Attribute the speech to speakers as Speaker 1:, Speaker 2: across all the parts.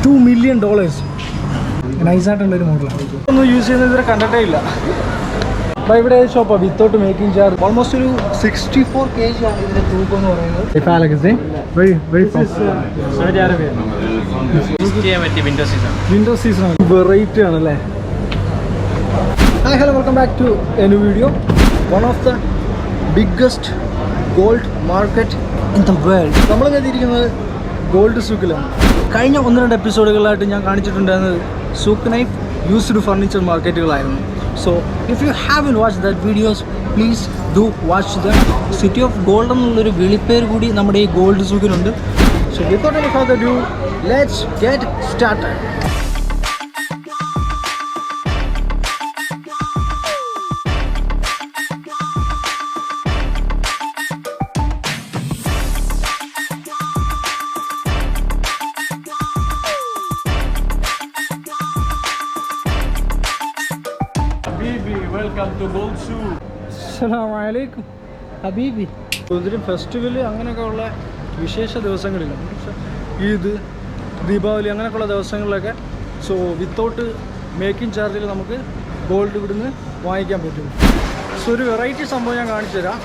Speaker 1: $2 million. നൈസായിട്ടുള്ളൊരു മോഡലാണ്. ഒന്നും use ചെയ്യുന്നത് ഇതുവരെ കണ്ടിട്ടേ ഇല്ല. അപ്പോൾ ഇവിടെ ഷോപ്പാണ് വിത്തൗട്ട് മേക്കിംഗ് ചാർജ്. ഓൾമോസ്റ്റ് ഒരു 64 kg ആണ് ഇതിൻ്റെ തൂക്കം എന്ന് പറയുന്നത്. വിൻഡോ സീസൺ ആണ്. വെറൈറ്റി ആണല്ലേ. Hello, welcome back to a new video. One of the biggest gold market in the world. നമ്മളിങ്ങനെ ഇരിക്കുന്നത് ഗോൾഡ് സൂക്കിലാണ്. കഴിഞ്ഞ 1-2 എപ്പിസോഡുകളായിട്ട് ഞാൻ കാണിച്ചിട്ടുണ്ടായിരുന്നത് സൂക്ക് നൈഫ് യൂസ്ഡ് ഫർണിച്ചർ മാർക്കറ്റുകളായിരുന്നു. So if you haven watch that videos please do watch the. City of gold എന്നുള്ളൊരു വിളിപ്പേര് കൂടി നമ്മുടെ ഈ ഗോൾഡ് സൂക്കിനുണ്ട്. So without any further do let's get started.
Speaker 2: Welcome to Gold Shoe.
Speaker 1: അസ്സലാമു അലൈക്കും ഹബീബി. ഒത്തിരി ഫെസ്റ്റിവൽ അങ്ങനെയൊക്കെ ഉള്ള വിശേഷ ദിവസങ്ങളില്ല, ഈദ്, ദീപാവലി അങ്ങനെയൊക്കെയുള്ള ദിവസങ്ങളിലൊക്കെ സോ വിത്തൗട്ട് മേക്കിംഗ് ചാർജിൽ നമുക്ക് ഗോൾഡ് ഇവിടുന്ന് വാങ്ങിക്കാൻ പറ്റും. സോ ഒരു വെറൈറ്റി സംഭവം ഞാൻ കാണിച്ചു തരാം.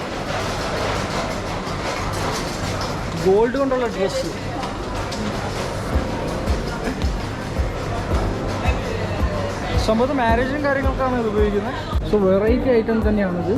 Speaker 1: ഗോൾഡ് കൊണ്ടുള്ള ഡ്രസ്സ്. സംഭവം മാരേജും കാര്യങ്ങൾക്കാണ് ഇത് ഉപയോഗിക്കുന്നത്. സോ വെറൈറ്റി ഐറ്റം തന്നെയാണിത്.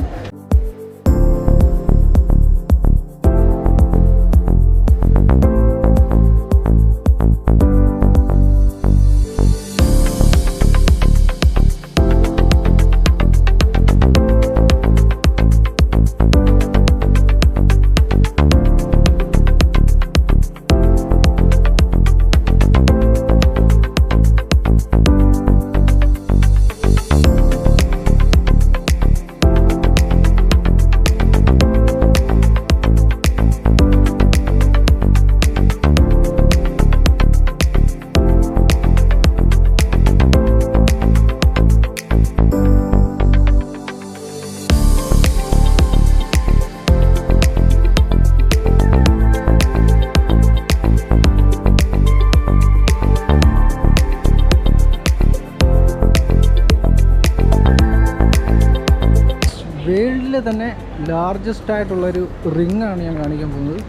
Speaker 1: വേൾഡിലെ തന്നെ ലാർജസ്റ്റ് ആയിട്ടുള്ളൊരു റിങ്ങാണ് ഞാൻ കാണിക്കാൻ പോകുന്നത്.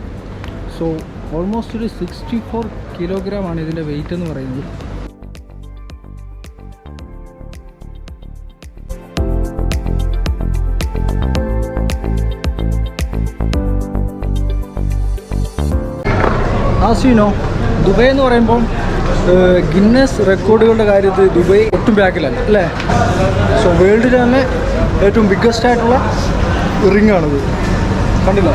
Speaker 1: സോ ഓൾമോസ്റ്റ് ഒരു 64 കിലോഗ്രാം ആണ് ഇതിൻ്റെ വെയിറ്റ് എന്ന് പറയുന്നത്. ആസിനോ ദുബായ് എന്ന് പറയുമ്പം ഗിന്നസ് റെക്കോർഡുകളുടെ കാര്യത്തിൽ ദുബായ് ഒട്ടും ബാക്കിലല്ല അല്ലേ. സോ വേൾഡിൽ തന്നെ ഏറ്റവും ബിഗ്ഗസ്റ്റ് ആയിട്ടുള്ള റിങ്ങാണിത്. കണ്ടില്ല?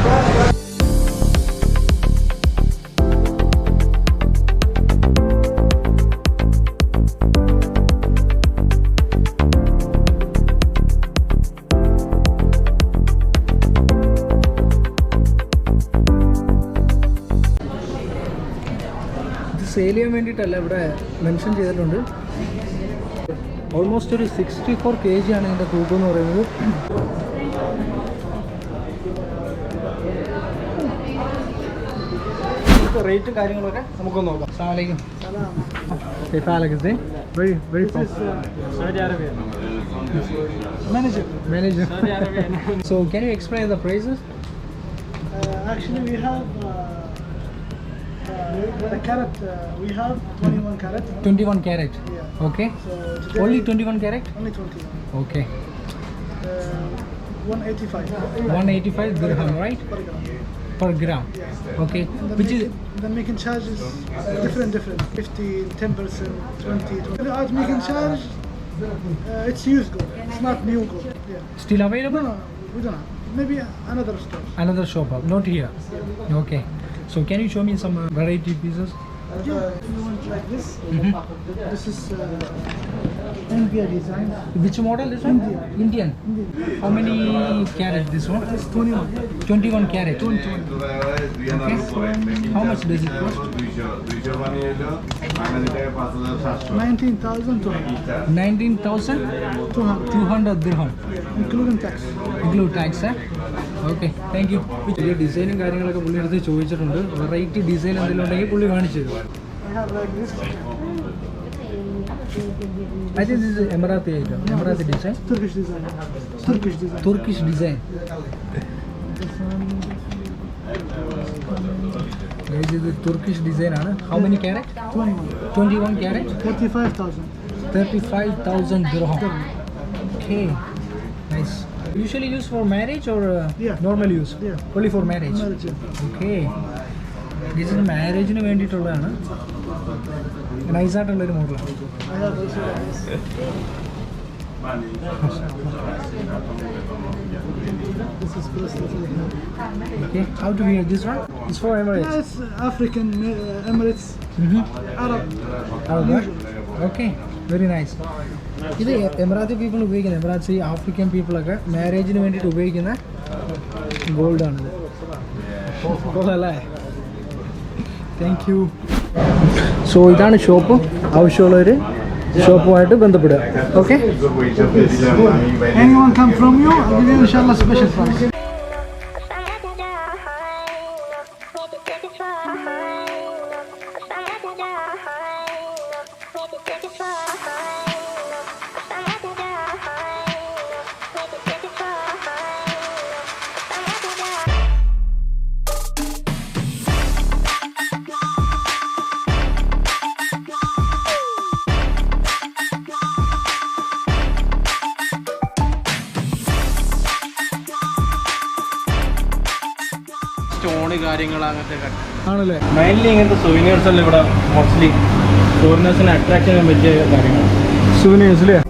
Speaker 1: ഇത് സെയിൽ ചെയ്യാൻ വേണ്ടിയിട്ടല്ല, ഇവിടെ മെൻഷൻ ചെയ്തിട്ടുണ്ട്. ഓൾമോസ്റ്റ് ഒരു 64 kg ആണ് ഇതിൻ്റെ തൂക്കം എന്ന് പറയുന്നത്. റേറ്റും കാര്യങ്ങളൊക്കെ നമുക്കൊന്ന് നോക്കാം. അസ്സലാമു Manager. So can you explain the prices?
Speaker 3: Actually we have the carat, we have 21 carat.
Speaker 1: 21 carat.
Speaker 3: Yeah.
Speaker 1: Okay.
Speaker 3: So
Speaker 1: Only 21 carat?
Speaker 3: Only 21.
Speaker 1: Okay.
Speaker 3: 185.
Speaker 1: 185 dirham, right? Per gram.
Speaker 3: Yeah.
Speaker 1: Okay.
Speaker 3: The
Speaker 1: Which is
Speaker 3: the making charge is different. 15, 10%, 20. Without making charge, it's used gold. It's not new gold. Yeah.
Speaker 1: still available?
Speaker 3: No, we don't have. Maybe another store.
Speaker 1: Another shop, not here. Okay. So can you show me some variety pieces?
Speaker 3: Yeah. You want like this? This is India design.
Speaker 1: Which model this one? Indian. How many carat this one?
Speaker 3: It's 21.
Speaker 1: 21 carat.
Speaker 3: 21.
Speaker 1: Okay. How much does it cost?
Speaker 3: 19,200.
Speaker 1: 19,200 dirham.
Speaker 3: Including tax.
Speaker 1: Include tax, eh? Okay, thank you. വലിയ ഡിസൈനും കാര്യങ്ങളൊക്കെ പുള്ളി അടുത്ത് ചോദിച്ചിട്ടുണ്ട്. Variety design എന്തെങ്കിലും ഉണ്ടെങ്കിൽ പുള്ളി കാണിച്ചു തരും.
Speaker 3: have like this.
Speaker 1: I think this is Emirati item. Emirati design.
Speaker 3: Turkish design. Turkish design.
Speaker 1: Turkish design. Guys, this is Turkish design. How many carat?
Speaker 3: 21.
Speaker 1: 21 carat?
Speaker 3: 35,000.
Speaker 1: 35,000 dirham. Okay, nice. Usually used for marriage or
Speaker 3: Yeah.
Speaker 1: normal use?
Speaker 3: Yeah.
Speaker 1: Only for marriage.
Speaker 3: Marriage, yeah.
Speaker 1: Okay. This is marriage വേണ്ടിയിട്ടുള്ളതാണ്. Nice ആയിട്ടുള്ളൊരു മോഡലാണ്.
Speaker 3: I have also like this. This is bracelet.
Speaker 1: Okay, how to wear this one? It's for Emirates.
Speaker 3: Yeah, it's African Emirates. Arab.
Speaker 1: Okay, very nice. ഇത് Emirati people ഉപയോഗിക്കുന്നത്, എമിറാറ്റ്സ് ഈ African പീപ്പിളൊക്കെ മാരേജിന് വേണ്ടിയിട്ട് ഉപയോഗിക്കുന്ന ഗോൾഡാണിത്. കൊള്ളാല്ലേ? Thank you. So ഇതാണ് shop. ആവശ്യമുള്ളവർ ഷോപ്പുമായിട്ട് ബന്ധപ്പെടുക. Okay,
Speaker 3: Anyone come from you, I'll give you inshallah special price.
Speaker 2: Stone കാര്യങ്ങൾ അങ്ങനത്തെ
Speaker 1: ആണല്ലേ?
Speaker 2: മെയിൻലി ഇങ്ങനത്തെ സൊവീനിയേഴ്സ് അല്ല ഇവിടെ മോസ്റ്റ്ലി ഫോറിനേഴ്സിനെ അട്രാക്ട് ചെയ്യാൻ പറ്റിയ കാര്യങ്ങൾ.
Speaker 1: സുവനീഴ്സ് അല്ലേ?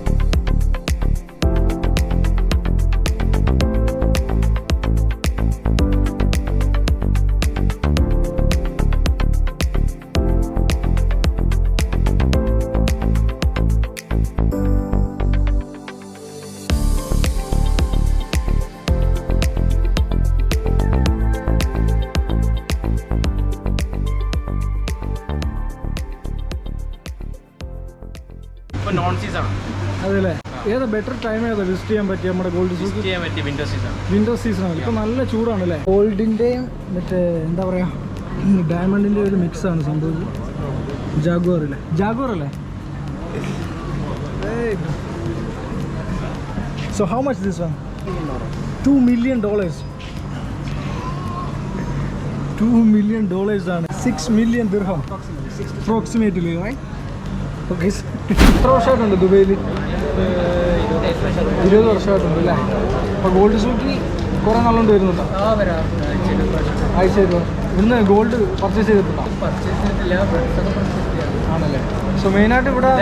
Speaker 2: ഇപ്പോൾ നോൺ സീസൺ
Speaker 1: അതല്ലേ? ഏതാ ബെറ്റർ ടൈം ഏതാ വിസിറ്റ് ചെയ്യാൻ പറ്റിയ നമ്മുടെ ഗോൾഡ് സൂക്ക്?
Speaker 2: ചെയ്യാൻ പറ്റിയ വിന്റർ സീസൺ.
Speaker 1: വിന്റർ സീസൺ ആണ്. ഇപ്പോൾ നല്ല ചൂടാണല്ലേ? ഗോൾഡിൻ്റെയും മറ്റേ എന്താ പറയുക ഡയമണ്ടിൻ്റെ ഒരു മിക്സാണ് സംഭവിച്ചത്. ജാഗ്വാർ അല്ലേ? ജാഗ്വാർ അല്ലേ? So how much this one? $2 million. $2 million ആണ്. 6 million dirham approximately, right? Okay. എത്ര വർഷമായിട്ടുണ്ട് ദുബൈയിൽ? 20 വർഷമായിട്ടുണ്ട് അല്ലേ? അപ്പോൾ ഗോൾഡ് സൂക്കിൽ കുറേ നാളുകൊണ്ട് വരുന്നുണ്ടോ? ആഴ്ചയിൽ ഇവിടുന്ന് ഗോൾഡ് പർച്ചേസ് ചെയ്തിട്ടുണ്ടോ? ആണല്ലേ? സോ മെയിനായിട്ട് ഇവിടെ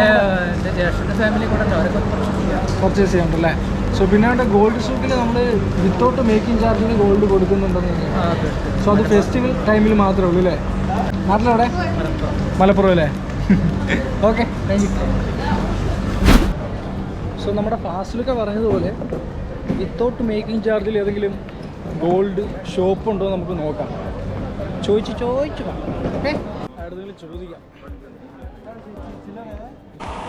Speaker 1: പർച്ചേസ് ചെയ്യാറുണ്ടല്ലേ? സോ പിന്നാണ്ട് ഗോൾഡ് സൂക്കിൽ നമ്മൾ വിത്തൗട്ട് മേക്കിംഗ് ചാർജിന് ഗോൾഡ് കൊടുക്കുന്നുണ്ടെന്ന്. സോ അത് ഫെസ്റ്റിവൽ ടൈമിൽ മാത്രമേ ഉള്ളൂ അല്ലേ? നാട്ടിലെവിടെ? മലപ്പുറം അല്ലേ? Okay, thank you. സോ നമ്മുടെ ഫാസിലൊക്കെ പറഞ്ഞതുപോലെ വിത്തൗട്ട് മേക്കിംഗ് ചാർജിൽ ഏതെങ്കിലും ഗോൾഡ് ഷോപ്പ് ഉണ്ടോ നമുക്ക് നോക്കാം. ചോദിച്ചു ഓക്കെ, ആരുടെങ്കിലും ചോദിക്കാം.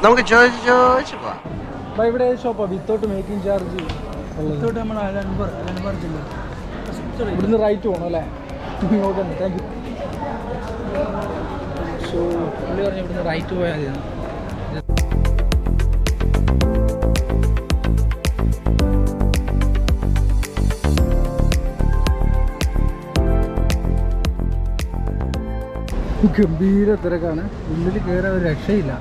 Speaker 4: നമുക്ക് ചോദിച്ചു പോവാം.
Speaker 1: അപ്പോൾ ഇവിടെ ഏത് ഷോപ്പാണ് വിത്തൗട്ട് മേക്കിംഗ് ചാർജ് ഉള്ളത്? ഇവിടുന്ന് റൈറ്റ് പോകണം അല്ലേ? Okay, thank you. സോ പുള്ളി പറഞ്ഞു ഇവിടുന്ന് റൈറ്റ് പോയാൽ മതിയാണ്. ഗംഭീര തിരക്കാണ്. ഉള്ളിൽ കയറാൻ ഒരു രക്ഷയില്ല.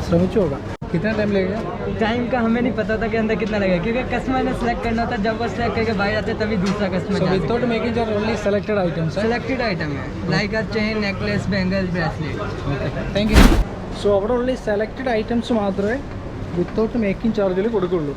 Speaker 1: ശ്രമിച്ചു നോക്കാം. कितना टाइम लगेगा?
Speaker 5: टाइम का हमें नहीं पता था कि अंदर कितना लगेगा, क्योंकि कस्टमर ने सेलेक्ट करना था. जब वो सेलेक्ट करके बाहर आते तभी दूसरा customer.
Speaker 1: So without making charge only selected items.
Speaker 5: Selected item है, like a chain, necklace, bangle, bracelet.
Speaker 1: Thank you. So അവിടെ ഉള്ള സെലക്റ്റഡ് ഐറ്റംസ് മാത്രമേ വിത്തൗട്ട് മേക്കിംഗ് ചാർജിൽ കൊടുക്കുള്ളൂ.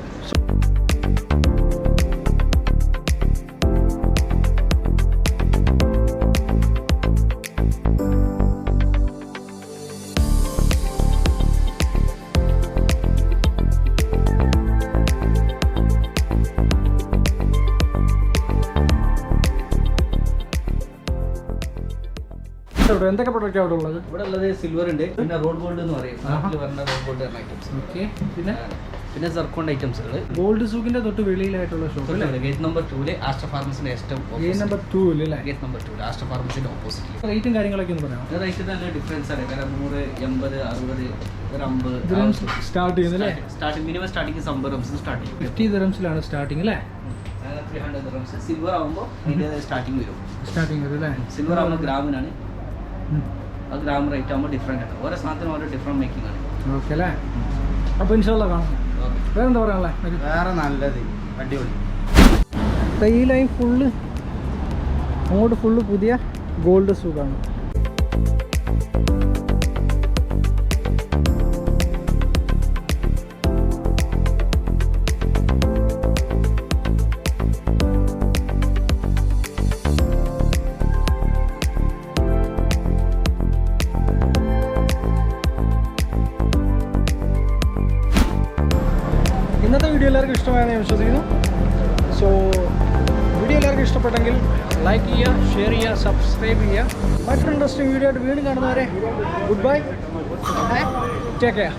Speaker 1: എന്തൊക്കെ പ്രൊഡക്റ്റ് അവിടെ ഉള്ളത്?
Speaker 6: ഇവിടെ ഉള്ളത് സിൽവർ ഉണ്ട്, പിന്നെ റോഡ് ഗോൾഡ് എന്ന് പറയും, നാട്ടിൽ വരുന്ന റോഡ് ഗോൾഡ് ഐറ്റംസ്.
Speaker 1: ഓക്കെ, പിന്നെ
Speaker 5: പിന്നെ സർക്കോണ്ട് ഐറ്റംസുകൾ.
Speaker 1: ഗോൾഡ് സൂക്കിന്റെ തൊട്ട് വെളിയിലായിട്ടുള്ള ഷോപ്പ് അല്ലേ?
Speaker 5: ഗേറ്റ് നമ്പർ 2 ആസ്റ്റർ ഫാർമസിന്റെ
Speaker 1: ഗേറ്റ് നമ്പർ 2 അല്ലേ?
Speaker 5: ഗേറ്റ് നമ്പർ 2 ആസ്റ്റർ ഫാർമസിന്റെ ഓപ്പോസിറ്റ്.
Speaker 1: റേറ്റും കാര്യങ്ങളൊക്കെ ഒന്ന് പറയാം.
Speaker 5: റേറ്റ് നല്ല ഡിഫറൻസ് ആണ്. കാരണം 100, 80, 60, 50
Speaker 1: സ്റ്റാർട്ട് ചെയ്യുന്നല്ലേ?
Speaker 5: സ്റ്റാർട്ടിംഗ് മിനിമം സ്റ്റാർട്ടിംഗ് 50 റംസ് സ്റ്റാർട്ട് ചെയ്യും.
Speaker 1: 50 ദിറംസിലാണ് സ്റ്റാർട്ടിംഗ് അല്ലേ?
Speaker 5: 300 റംസ്. സിൽവർ ആകുമ്പോൾ ഇതിന്റെ സ്റ്റാർട്ടിംഗ് വരും.
Speaker 1: സ്റ്റാർട്ടിംഗ് വരും അല്ലേ?
Speaker 5: സിൽവർ ആകുമ്പോൾ ഗ്രാമിനാണ്. ആ ഗ്രാം റേറ്റ് ആകുമ്പോൾ ഡിഫറെൻ്റ് ആണ്. ഓരോ സാധനത്തിനും ഓരോ ഡിഫറെൻറ്റ് മേക്കിംഗ് ആണ്.
Speaker 1: ഓക്കെ അല്ലേ? അപ്പോൾ ഇൻഷാല്ലാ കാണാം. വേറെ എന്താ പറയാനുള്ളത്?
Speaker 2: വേറെ നല്ലത് അടിപൊളി.
Speaker 1: ഈ ലൈൻ ഫുള്ള് അങ്ങോട്ട് ഫുള്ള് പുതിയ ഗോൾഡ് സൂക്കാണ്. ഇന്നത്തെ വീഡിയോ എല്ലാവർക്കും ഇഷ്ടമായെന്ന് ഞാൻ വിശ്വസിക്കുന്നു. സോ വീഡിയോ എല്ലാവർക്കും ഇഷ്ടപ്പെട്ടെങ്കിൽ ലൈക്ക് ചെയ്യുക, ഷെയർ ചെയ്യുക, സബ്സ്ക്രൈബ് ചെയ്യുക. മറ്റൊരു ഇൻട്രസ്റ്റിംഗ് വീഡിയോ ആയിട്ട് വീണ്ടും കാണുന്നവരെ ഗുഡ് ബൈ, ടേക്ക് കെയർ.